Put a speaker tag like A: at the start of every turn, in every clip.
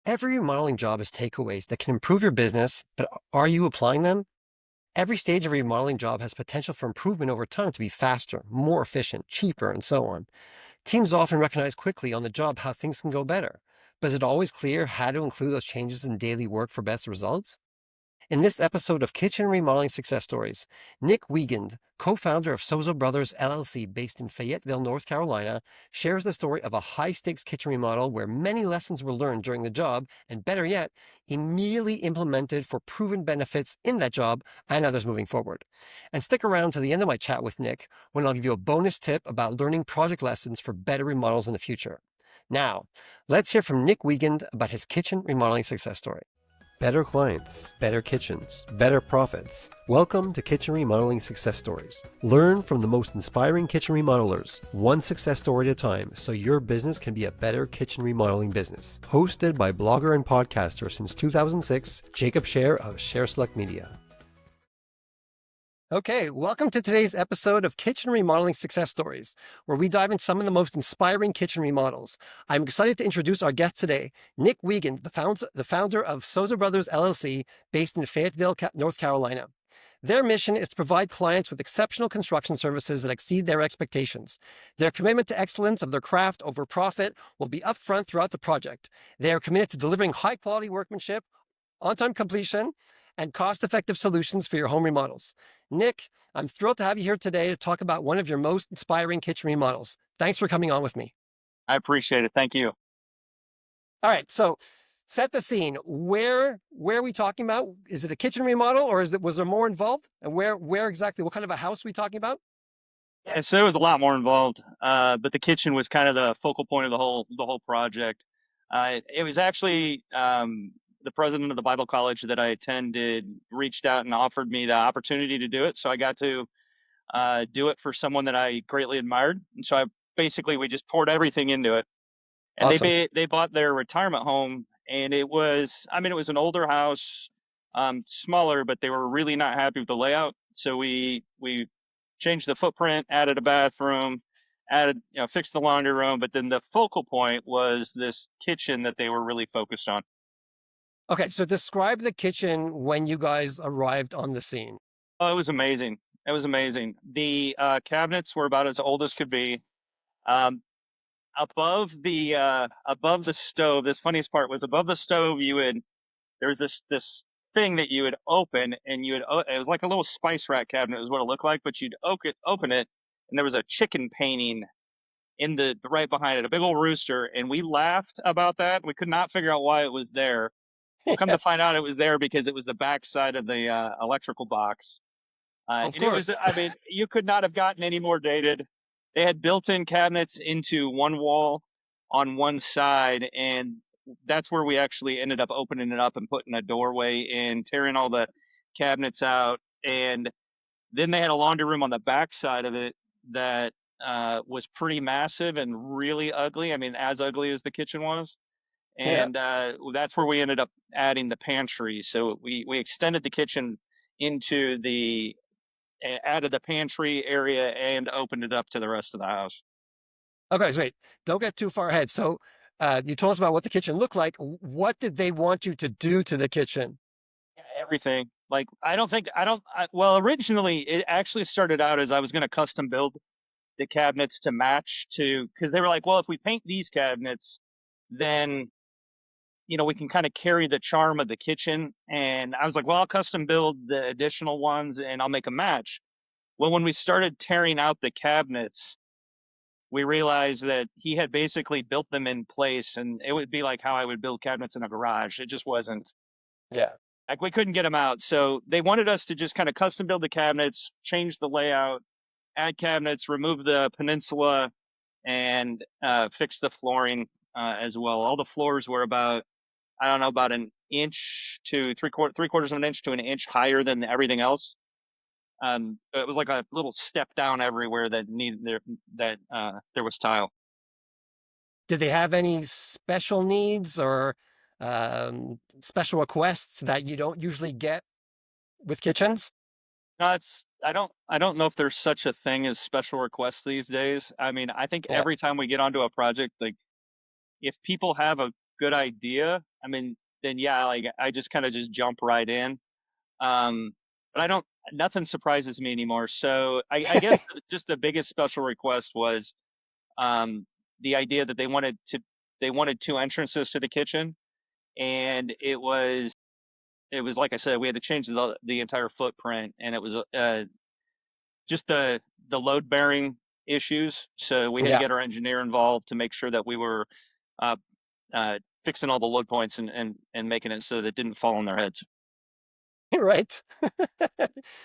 A: Every remodeling job has takeaways that can improve your business, but are you applying them? Every stage of a remodeling job has potential for improvement over time to be faster, more efficient, cheaper, and so on. Teams often recognize quickly on the job how things can go better, but is it always clear how to include those changes in daily work for best results? In this episode of Kitchen Remodeling Success Stories, Nick Wiegand, co-founder of Sozo Brothers LLC based in Fayetteville, North Carolina, shares the story of a high-stakes kitchen remodel where many lessons were learned during the job and, better yet, immediately implemented for proven benefits in that job and others moving forward. And stick around to the end of my chat with Nick when I'll give you a bonus tip about learning project lessons for better remodels in the future. Now, let's hear from Nick Wiegand about his kitchen remodeling success story. Better clients, better kitchens, better profits. Welcome to Kitchen Remodeling Success Stories. Learn from the most inspiring kitchen remodelers, one success story at a time, so your business can be a better kitchen remodeling business. Hosted by blogger and podcaster since 2006, Jacob Scher of Scher Select Media. Okay, welcome to today's episode of Kitchen Remodeling Success Stories, where we dive into some of the most inspiring kitchen remodels. I'm excited to introduce our guest today, Nick Wiegand, the founder of Sozo Brothers LLC, based in Fayetteville, North Carolina. Their mission is to provide clients with exceptional construction services that exceed their expectations. Their commitment to excellence of their craft over profit will be upfront throughout the project. They are committed to delivering high-quality workmanship, on-time completion, and cost-effective solutions for your home remodels. Nick, I'm thrilled to have you here today to talk about one of your most inspiring kitchen remodels. Thanks for coming on with me.
B: I appreciate it. Thank you.
A: All right, so set the scene. Where are we talking about? Is it a kitchen remodel, or was there more involved? And where exactly? What kind of a house are we talking about?
B: Yeah, so there was a lot more involved, but the kitchen was kind of the focal point of the whole project. It was actually the president of the Bible college that I attended reached out and offered me the opportunity to do it, so I got to do it for someone that I greatly admired, and so we just poured everything into it. And
A: Awesome.
B: they bought their retirement home, and it was an older house, smaller, but they were really not happy with the layout. So we changed the footprint, added a bathroom, fixed the laundry room, but then the focal point was this kitchen that they were really focused on.
A: Okay, so describe the kitchen when you guys arrived on the scene.
B: Oh, it was amazing. It was amazing. The cabinets were about as old as could be. Um, above the stove, this funniest part was above the stove, there was this thing that you would open, and it was like a little spice rack cabinet is what it looked like, but you'd open it, and there was a chicken painting in the right behind it, a big old rooster, and we laughed about that. We could not figure out why it was there. Well, come to find out, it was there because it was the backside of the electrical box.
A: Of
B: And it was,
A: course.
B: I mean, you could not have gotten any more dated. They had built-in cabinets into one wall on one side, and that's where we actually ended up opening it up and putting a doorway in, tearing all the cabinets out. And then they had a laundry room on the back side of it that was pretty massive and really ugly. I mean, as ugly as the kitchen was.
A: Yeah.
B: And that's where we ended up adding the pantry. So we extended the kitchen into added the pantry area and opened it up to the rest of the house.
A: Okay, so wait, don't get too far ahead. So you told us about what the kitchen looked like. What did they want you to do to the kitchen?
B: Yeah, everything. Like, well, originally it actually started out as I was going to custom build the cabinets to match because they were like, well, if we paint these cabinets, then, we can kind of carry the charm of the kitchen. And I was like, well, I'll custom build the additional ones and I'll make a match. Well, when we started tearing out the cabinets, we realized that he had basically built them in place, and it would be like how I would build cabinets in a garage. It just wasn't
A: Yeah.
B: like we couldn't get them out. So they wanted us to just kind of custom build the cabinets, change the layout, add cabinets, remove the peninsula, and fix the flooring as well. All the floors were about, I don't know, about an inch to three quarters of an inch to an inch higher than everything else. It was like a little step down everywhere there was tile.
A: Did they have any special needs or special requests that you don't usually get with kitchens?
B: No, I don't know if there's such a thing as special requests these days. I mean, I think
A: Yeah.
B: every time we get onto a project, like if people have good idea, I mean, then yeah, like I just kind of just jump right in. Um, but I don't, nothing surprises me anymore. So I guess just the biggest special request was um, the idea that they wanted two entrances to the kitchen, and it was like I said, we had to change the entire footprint, and it was just the load bearing issues. So we had to
A: Yeah.
B: get our engineer involved to make sure that we were uh, fixing all the load points and making it so that it didn't fall on their heads.
A: Right.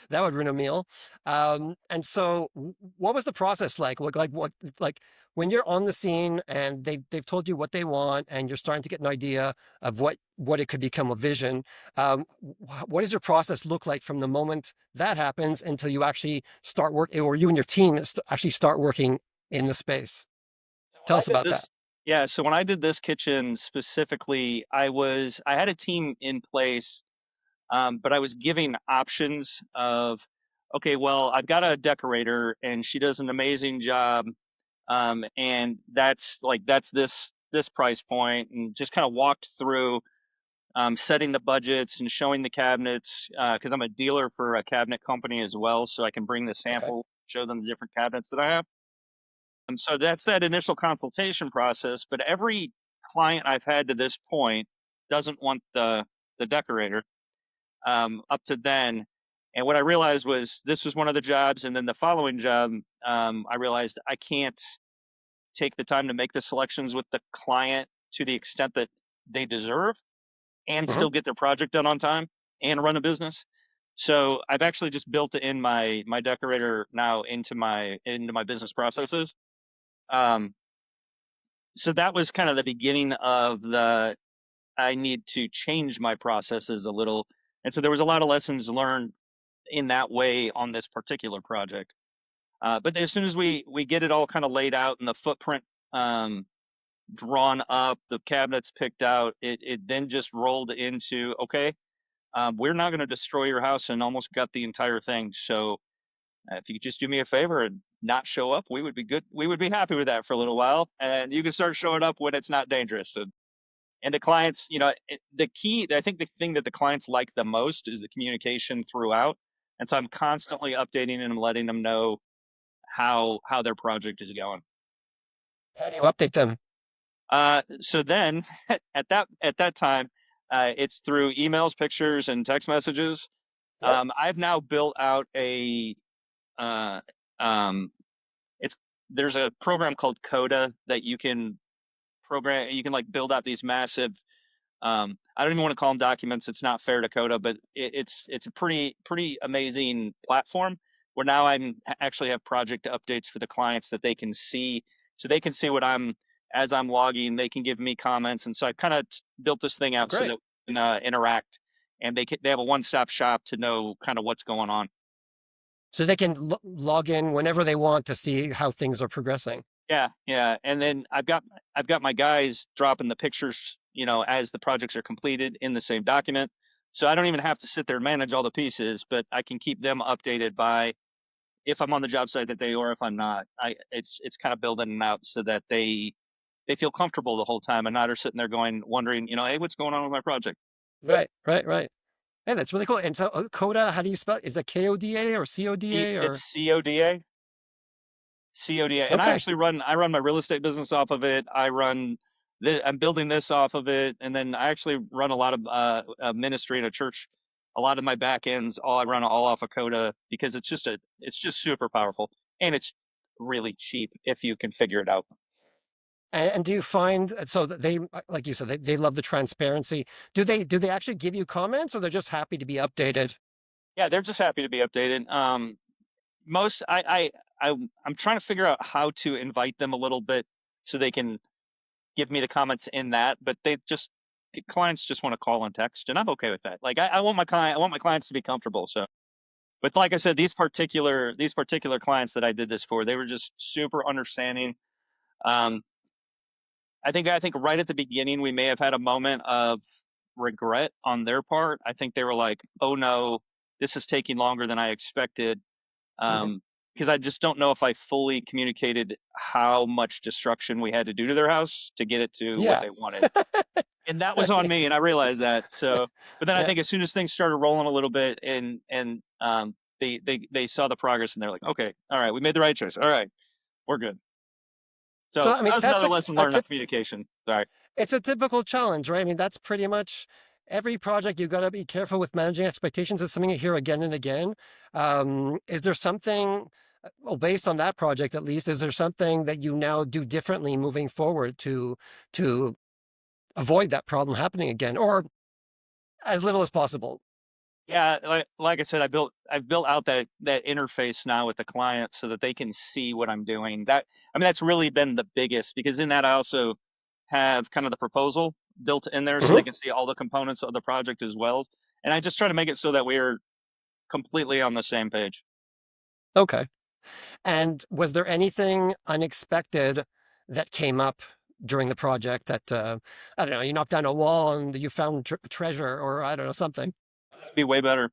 A: That would ruin a meal. And so what was the process like? Like when you're on the scene and they've told you what they want and you're starting to get an idea of what it could become a vision. What does your process look like from the moment that happens until you actually start work, or you and your team actually start working in the space?
B: When
A: Tell
B: I
A: us
B: did
A: about that.
B: this, yeah, so when I did this kitchen specifically, I had a team in place, but I was giving options of, okay, well, I've got a decorator and she does an amazing job, and that's this price point, and just kind of walked through setting the budgets and showing the cabinets because I'm a dealer for a cabinet company as well, so I can bring the
A: Okay.
B: sample, show them the different cabinets that I have. So that's that initial consultation process. But every client I've had to this point doesn't want the decorator up to then. And what I realized was this was one of the jobs, and then the following job, I realized I can't take the time to make the selections with the client to the extent that they deserve and
A: Hmm.
B: still get their project done on time and run a business. So I've actually just built in my decorator now into my business processes. Um, so that was kind of the beginning of the I need to change my processes a little. And so there was a lot of lessons learned in that way on this particular project. But as soon as we get it all kind of laid out and the footprint drawn up, the cabinets picked out, it then just rolled into okay, we're not going to destroy your house and almost got the entire thing. So if you could just do me a favor and not show up, we would be good. We would be happy with that for a little while, and you can start showing up when it's not dangerous. And the clients, you know, the key, I think the thing that the clients like the most is the communication throughout. And so I'm constantly updating and letting them know how their project is going.
A: How do you update them?
B: So then at that time, it's through emails, pictures, and text messages.
A: Yep.
B: I've now built out a uh, um, it's there's a program called Coda that you can program. You can like build out these massive I don't even want to call them documents. It's not fair to Coda, but it's a pretty amazing platform where now actually have project updates for the clients that they can see, so they can see what I'm as I'm logging. They can give me comments, and so I kind of built this thing
A: Oh,
B: out so
A: great.
B: that we can interact, and they have a one stop shop to know kind of what's going on.
A: So they can log in whenever they want to see how things are progressing.
B: Yeah, yeah. And then I've got my guys dropping the pictures, you know, as the projects are completed in the same document. So I don't even have to sit there and manage all the pieces, but I can keep them updated by if I'm on the job site that day or if I'm not. It's kind of building them out so that they feel comfortable the whole time and not are sitting there going wondering, you know, hey, what's going on with my project?
A: Right, right, right. Hey, that's really cool. And so Coda, how do you spell it? Is it Koda or Coda
B: It's
A: or
B: CODA. CODA. And
A: okay.
B: I run my real estate business off of it. I'm building this off of it, and then I actually run a lot of ministry in a church. A lot of my back ends, all I run all off of Coda because it's just super powerful and it's really cheap if you can figure it out.
A: And do you find so that they, like you said, they love the transparency. Do they actually give you comments or they're just happy to be updated?
B: Yeah, they're just happy to be updated. Most I'm trying to figure out how to invite them a little bit so they can give me the comments in that, but they just clients just want to call and text, and I'm okay with that. Like I want my clients to be comfortable. So, but like I said, these particular clients that I did this for, they were just super understanding. Um, I think right at the beginning we may have had a moment of regret on their part. I think they were like, "Oh no, this is taking longer than I expected."
A: Mhm.
B: Because I just don't know if I fully communicated how much destruction we had to do to their house to get it to what
A: Yeah.
B: they wanted. and that was on me, and I realized that. So, but then I
A: Yeah.
B: think as soon as things started rolling a little bit, and they saw the progress, and they're like, okay, all right, we made the right choice. All right, we're good.
A: So
B: So
A: I
B: that
A: mean,
B: was
A: that's
B: another lesson
A: a
B: learned on
A: tip.
B: communication. Sorry.
A: It's a typical challenge, right? I mean, that's pretty much every project. You've got to be careful with managing expectations. Is something you hear again and again. Is there something, well, based on that project at least, is there something that you now do differently moving forward to avoid that problem happening again, or as little as possible?
B: Yeah, like I said, I've built out that interface now with the client so that they can see what I'm doing. That I mean, that's really been the biggest because in that I also have kind of the proposal built in there so
A: Mhm.
B: they can see all the components of the project as well. And I just try to make it so that we're completely on the same page.
A: Okay. And was there anything unexpected that came up during the project that I don't know, you knocked down a wall and you found treasure, or I don't know, something?
B: It'd be way better.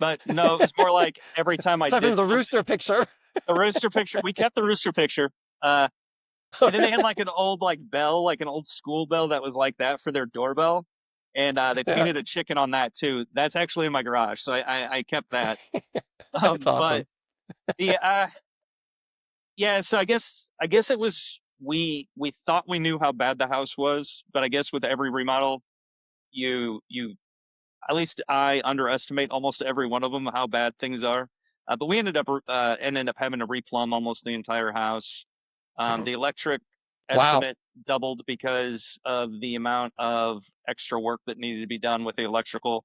B: But no, it was more like every time I
A: Aside from
B: did
A: the
B: something,
A: rooster picture.
B: the rooster picture, we kept the rooster picture. Uh,
A: Oh,
B: And then they had like an old like bell, like an old school bell that was like that for their doorbell. And they
A: yeah,
B: painted a chicken on that too. That's actually in my garage, so I kept that.
A: that's
B: But
A: awesome.
B: the yeah, so I guess it was we thought we knew how bad the house was, but I guess with every remodel, you at least I underestimate almost every one of them how bad things are. But we ended up having to replumb almost the entire house.
A: Mhm.
B: The electric
A: Wow.
B: estimate doubled because of the amount of extra work that needed to be done with the electrical.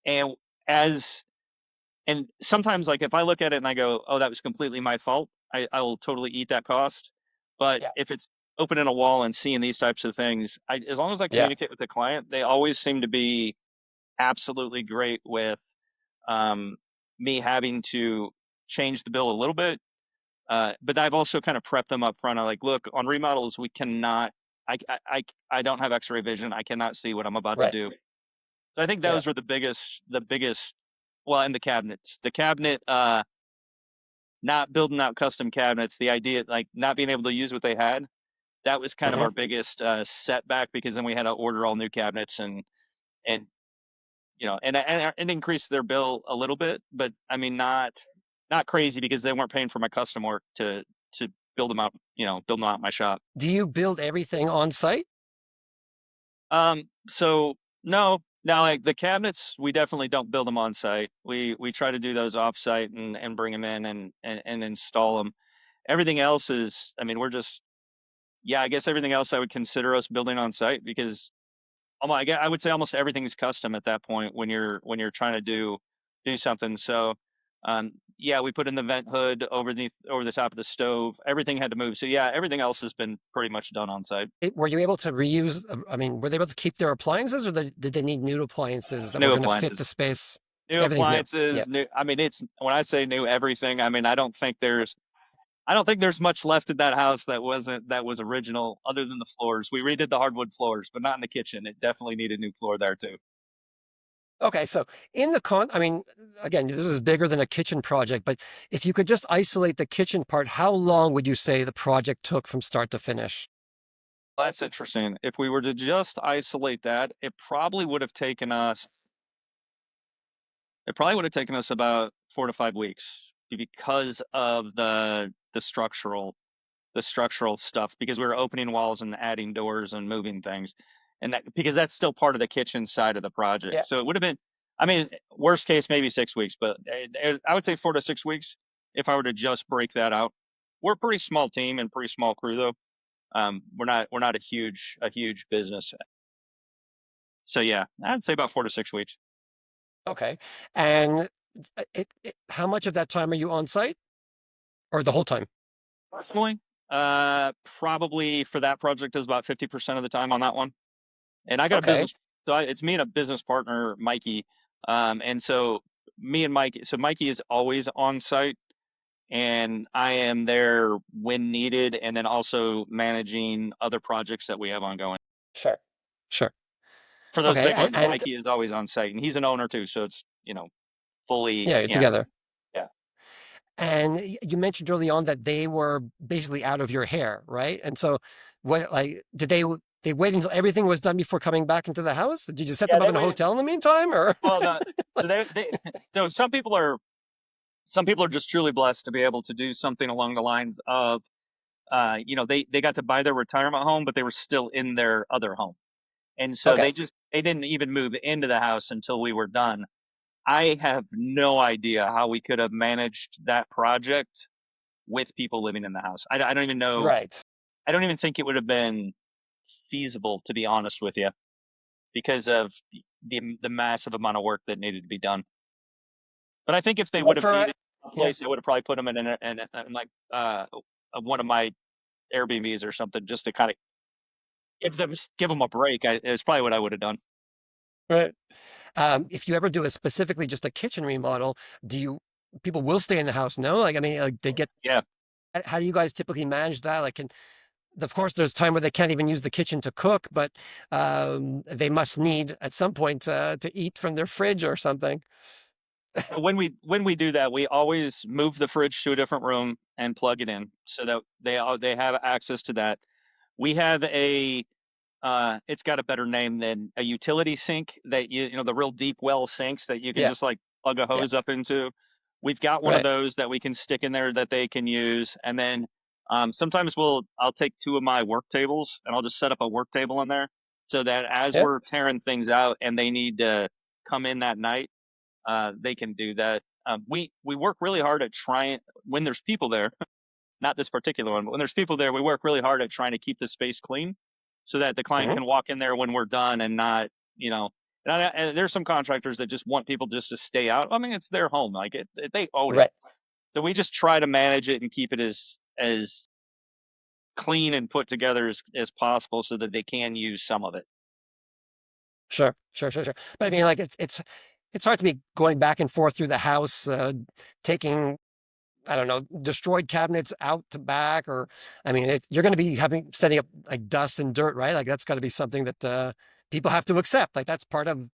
B: And as and sometimes like if I look at it and I go, "Oh, that was completely my fault," I will totally eat that cost. But
A: Yeah.
B: if it's opening a wall and seeing these types of things, as long as I
A: Yeah.
B: communicate with the client, they always seem to be absolutely great with um, me having to change the bill a little bit, but I've also kind of prepped them up front. I like, look, on remodels, we cannot. I don't have X-ray vision. I cannot see what I'm about to
A: Right.
B: do. So I think
A: Yeah.
B: those were the biggest. Well, and the cabinet, not building out custom cabinets. The idea, like not being able to use what they had, that was kind of
A: Hmm.
B: our biggest setback because then we had to order all new cabinets and and increase their bill a little bit, but I mean not crazy because they weren't paying for my custom work to build them out, build them out in my shop.
A: Do you build everything on site?
B: So no, now like the cabinets, we definitely don't build them on site. We try to do those off site and bring them in and install them. Everything else is, I mean, we're just yeah, I guess everything else I would consider us building on site because I would say almost everything's custom at that point when you're trying to do something. So, yeah, we put in the vent hood over the top of the stove. Everything had to move. So yeah, everything else has been pretty much done on site.
A: Were you able to reuse? I mean, were they able to keep their appliances, or did they need new appliances that were
B: New
A: going to fit the
B: appliances,
A: space?
B: new
A: Everything's new. Yeah.
B: appliances, new. I mean, it's when I say new everything. I mean, I don't think there's much left in that house that was original other than the floors. We redid the hardwood floors, but not in the kitchen. It definitely needed new floor there too.
A: Okay, so I mean, again, this is bigger than a kitchen project, but if you could just isolate the kitchen part, how long would you say the project took from start to finish?
B: That's interesting. If we were to just isolate that, it probably would have taken us about 4 to 5 weeks because of the structural stuff because we were opening walls and adding doors and moving things. And that because that's still part of the kitchen side of the project.
A: Yeah.
B: So it would have been, I mean, worst case maybe 6 weeks, but I would say 4 to 6 weeks if I were to just break that out. We're a pretty small team and pretty small crew though. We're not a huge business. So yeah, I'd say about 4 to 6 weeks.
A: Okay. And how much of that time are you on site, or the whole time?
B: Personally, probably for that project is about 50% of the time on that one. And I got a
A: Okay.
B: business, so it's me and a business partner, Mikey. And so me and Mikey, so Mikey is always on site, and I am there when needed, and then also managing other projects that we have ongoing.
A: Sure. Sure.
B: For those
A: Okay.
B: big ones,
A: And
B: Mikey is always on site, and he's an owner too, so it's fully,
A: yeah, you're
B: yeah,
A: together.
B: yeah.
A: And you mentioned early on that they were basically out of your hair, right? And so, what, like, did they? They waited until everything was done before coming back into the house? Did you set
B: Yeah,
A: them up
B: they
A: in a
B: waited.
A: hotel in the meantime, or?
B: Well, no, so they so some people are just truly blessed to be able to do something along the lines of, they got to buy their retirement home, but they were still in their other home, and so
A: Okay,
B: they didn't even move into the house until we were done. I have no idea how we could have managed that project with people living in the house. I don't even know.
A: right.
B: I don't even think it would have been feasible, to be honest with you, because of the massive amount of work that needed to be done. But I think if they would
A: What
B: have
A: for?
B: needed a
A: Yeah.
B: place, they would have probably put them in like one of my Airbnbs or something, just to kind of give them a break. It's probably what I would have done.
A: Right. If you ever do a specifically just a kitchen remodel, do you people will stay in the house? No, like I mean, like they get.
B: Yeah.
A: How do you guys typically manage that? Like, of course, there's time where they can't even use the kitchen to cook, but they must need at some point to eat from their fridge or something.
B: So when we do that, we always move the fridge to a different room and plug it in so that they have access to that. We have a it's got a better name than a utility sink that the real deep well sinks that you can
A: Yeah,
B: just like plug a
A: yeah,
B: hose up into. We've got one of
A: right.
B: those that we can stick in there that they can use. And then sometimes I'll take two of my work tables and I'll just set up a work table in there so that as
A: Yeah.
B: we're tearing things out and they need to come in that night, they can do that. We work really hard at trying when there's people there, not this particular one, but when there's people there, we work really hard at trying to keep the space clean so that the client
A: Hmm.
B: can walk in there when we're done and not, and there's some contractors that just want people just to stay out. I mean, it's their home, like they own it.
A: Right.
B: So we just try to manage it and keep it as clean and put together as possible so that they can use some of it.
A: Sure. Sure. Sure. Sure. But I mean, like it's hard to be going back and forth through the house, taking I don't know, destroyed cabinets out to back, or I mean, you're going to be setting up like dust and dirt, right? Like that's got to be something that people have to accept. Like that's part of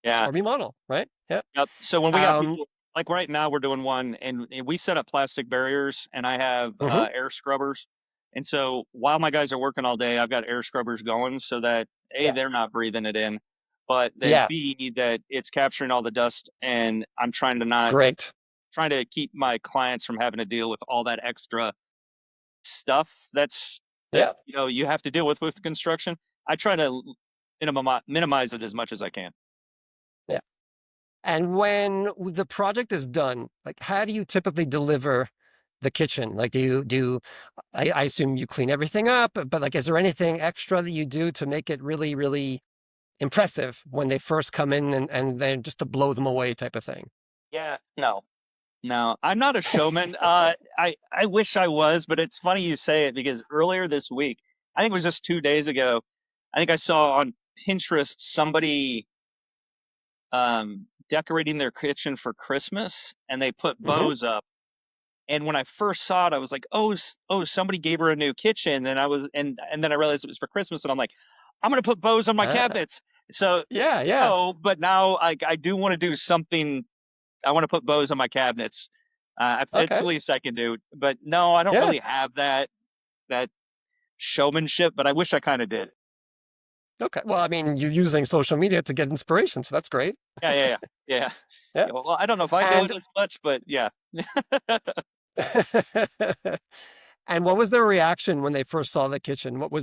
B: Yeah.
A: a remodel, right? Yeah.
B: Yep. So when we got
A: Um.
B: people, like right now, we're doing one, and we set up plastic barriers, and I have
A: Hmm.
B: air scrubbers. And so while my guys are working all day, I've got air scrubbers going so that A,
A: Yeah.
B: they're not breathing it in, but that
A: Yeah.
B: B, that it's capturing all the dust, and I'm
A: Great.
B: trying to keep my clients from having to deal with all that extra stuff that
A: Yeah.
B: you have to deal with construction. I try to minimize it as much as I can.
A: Yeah. And when the project is done, like how do you typically deliver the kitchen? Like I assume you clean everything up, but like is there anything extra that you do to make it really, really impressive when they first come in and then just to blow them away type of thing?
B: Yeah, no. No, I'm not a showman. I wish I was, but it's funny you say it because earlier this week, I think it was just 2 days ago, I think I saw on Pinterest somebody decorating their kitchen for Christmas, and they put
A: Hmm.
B: bows up. And when I first saw it, I was like, oh, somebody gave her a new kitchen. And then I realized it was for Christmas, and I'm like, I'm gonna put bows on my cabinets. So
A: Yeah, yeah.
B: no, but now I do want to do something. I want to put bows on my cabinets. It's
A: Okay.
B: the least I can do. But no, I don't
A: Yeah.
B: really have that showmanship. But I wish I kind of did.
A: Okay. Well, I mean, you're using social media to get inspiration, so that's great.
B: Yeah, yeah, yeah, yeah.
A: Yeah.
B: Yeah, well, I don't know if I do it
A: And
B: as much, but yeah.
A: and what was their reaction when they first saw the kitchen? What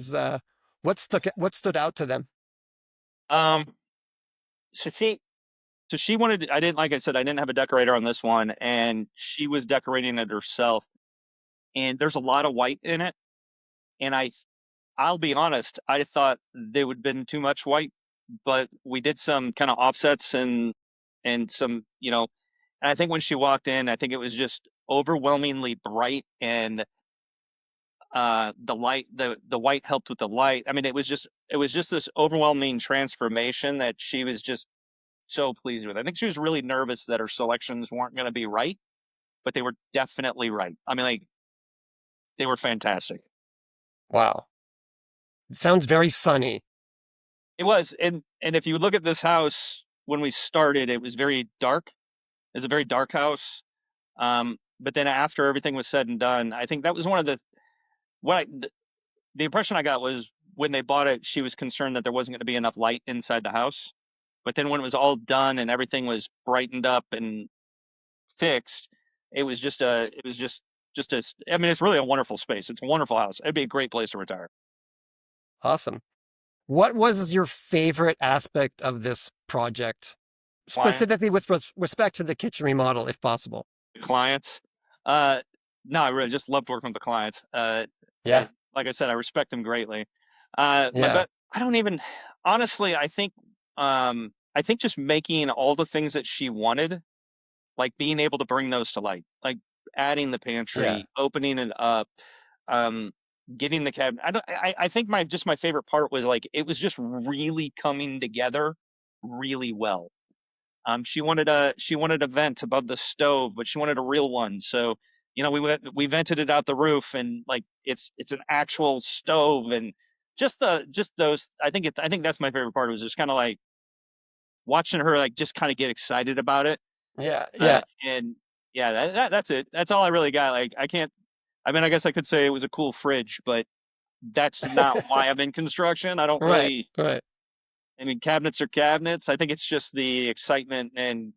A: stood out to them?
B: um. So she wanted. I didn't like I said. I didn't have a decorator on this one, and she was decorating it herself. And there's a lot of white in it, and I'll be honest. I thought there would have been too much white, but we did some kind of offsets and some, and I think when she walked in, I think it was just overwhelmingly bright, and the white helped with the light. I mean, it was just this overwhelming transformation that she was just so pleased with. I think she was really nervous that her selections weren't going to be right, but they were definitely right. I mean, like they were fantastic.
A: Wow. It sounds very sunny.
B: It was, and if you look at this house when we started, it was very dark. It's a very dark house. But then after everything was said and done, I think that was one of the what I the impression I got when they bought it, she was concerned that there wasn't going to be enough light inside the house. But then when it was all done and everything was brightened up and fixed, it was just a, I mean, it's really a wonderful space. It's a wonderful house. It'd be a great place to retire.
A: Awesome. What was your favorite aspect of this project,
B: Client,
A: specifically with respect to the kitchen remodel, if possible?
B: clients. Uh, no, I really just loved working with the clients.
A: Yeah,
B: Like I said, I respect them greatly.
A: yeah,
B: I don't even, honestly, I think just making all the things that she wanted, like being able to bring those to light, like adding the
A: yeah.
B: pantry, opening it up, um, getting the cabinet. I think my favorite part was like it was just really coming together really well. She wanted a vent above the stove, but she wanted a real one. So, we vented it out the roof, and like it's an actual stove, and just those. I think that's my favorite part, was just kind of like watching her like just kind of get excited about it.
A: Yeah, yeah.
B: And yeah, that's it. That's all I really got. Like I can't. I mean, I guess I could say it was a cool fridge, but that's not why I'm in construction. I don't
A: Right,
B: really.
A: right.
B: I mean, cabinets are cabinets. I think it's just the excitement and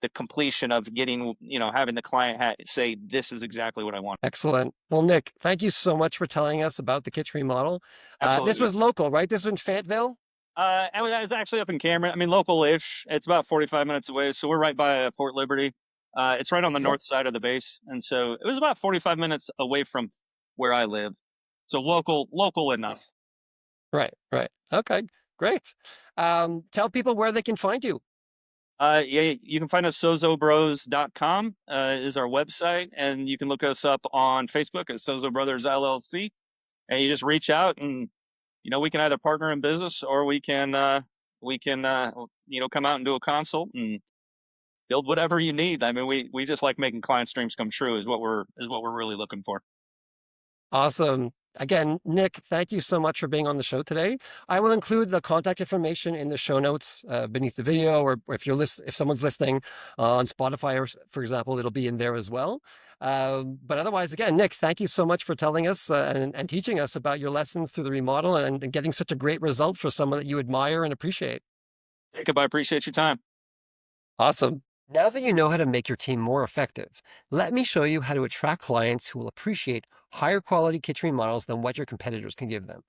B: the completion of getting, having the client say, "This is exactly what I want."
A: Excellent. Well, Nick, thank you so much for telling us about the kitchen remodel. This
B: Absolutely.
A: was local, right? This was in Fayetteville?
B: I was actually up in Cameron. I mean, local-ish. It's about 45 minutes away, so we're right by Fort Liberty. It's right on the
A: Okay.
B: north side of the base, and so it was about 45 minutes away from where I live. So local enough.
A: Right, right. Okay, great. Tell people where they can find you.
B: Yeah, you can find us sozobros.com is our website, and you can look us up on Facebook at Sozo Brothers LLC, and you just reach out, and we can either partner in business, or we can come out and do a consult and build whatever you need. I mean, we just like making clients' dreams come true is what we're really looking for.
A: Awesome. Again, Nick, thank you so much for being on the show today. I will include the contact information in the show notes beneath the video, or if someone's listening on Spotify, or, for example, it'll be in there as well. But otherwise, again, Nick, thank you so much for telling us and teaching us about your lessons through the remodel, and getting such a great result for someone that you admire and appreciate.
B: Jacob, I appreciate your time.
A: Awesome. Now that you know how to make your team more effective, let me show you how to attract clients who will appreciate higher quality kitchen remodels than what your competitors can give them.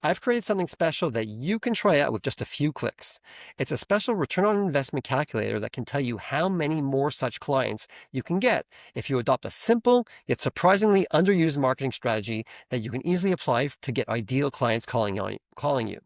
A: I've created something special that you can try out with just a few clicks. It's a special return on investment calculator that can tell you how many more such clients you can get if you adopt a simple yet surprisingly underused marketing strategy that you can easily apply to get ideal clients calling you.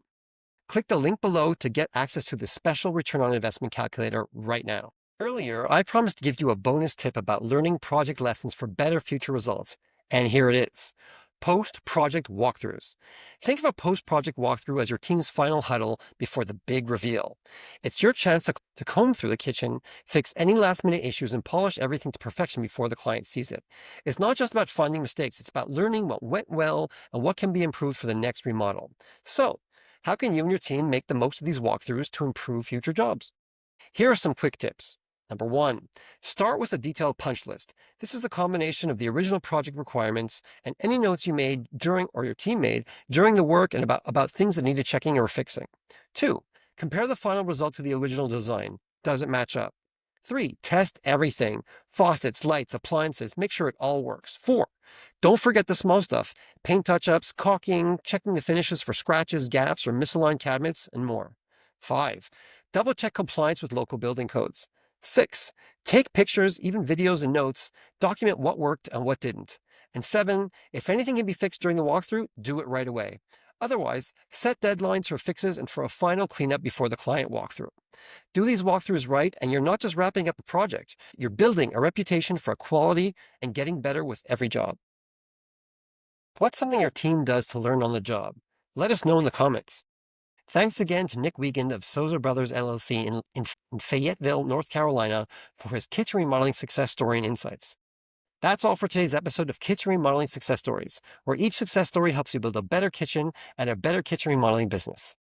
A: Click the link below to get access to this special return on investment calculator right now. Earlier, I promised to give you a bonus tip about learning project lessons for better future results, and here it is. Post-project walkthroughs. Think of a post-project walkthrough as your team's final huddle before the big reveal. It's your chance to comb through the kitchen, fix any last-minute issues, and polish everything to perfection before the client sees it. It's not just about finding mistakes, it's about learning what went well and what can be improved for the next remodel. So, how can you and your team make the most of these walkthroughs to improve future jobs? Here are some quick tips. Number one, start with a detailed punch list. This is a combination of the original project requirements and any notes you made during, or your team made during the work, and about things that needed checking or fixing. Two, compare the final result to the original design. Does it match up? Three, test everything. Faucets, lights, appliances. Make sure it all works. Four, don't forget the small stuff. Paint touch-ups, caulking, checking the finishes for scratches, gaps, or misaligned cabinets, and more. Five, double check compliance with local building codes. Six, take pictures, even videos and notes. Document what worked and what didn't. And seven, if anything can be fixed during the walkthrough, do it right away. Otherwise, set deadlines for fixes and for a final cleanup before the client walkthrough. Do these walkthroughs right, and you're not just wrapping up a project, you're building a reputation for quality and getting better with every job. What's something your team does to learn on the job? Let us know in the comments. Thanks again to Nick Wiegand of Sozo Brothers LLC in Fayetteville, North Carolina, for his kitchen remodeling success story and insights. That's all for today's episode of Kitchen Remodeling Success Stories, where each success story helps you build a better kitchen and a better kitchen remodeling business.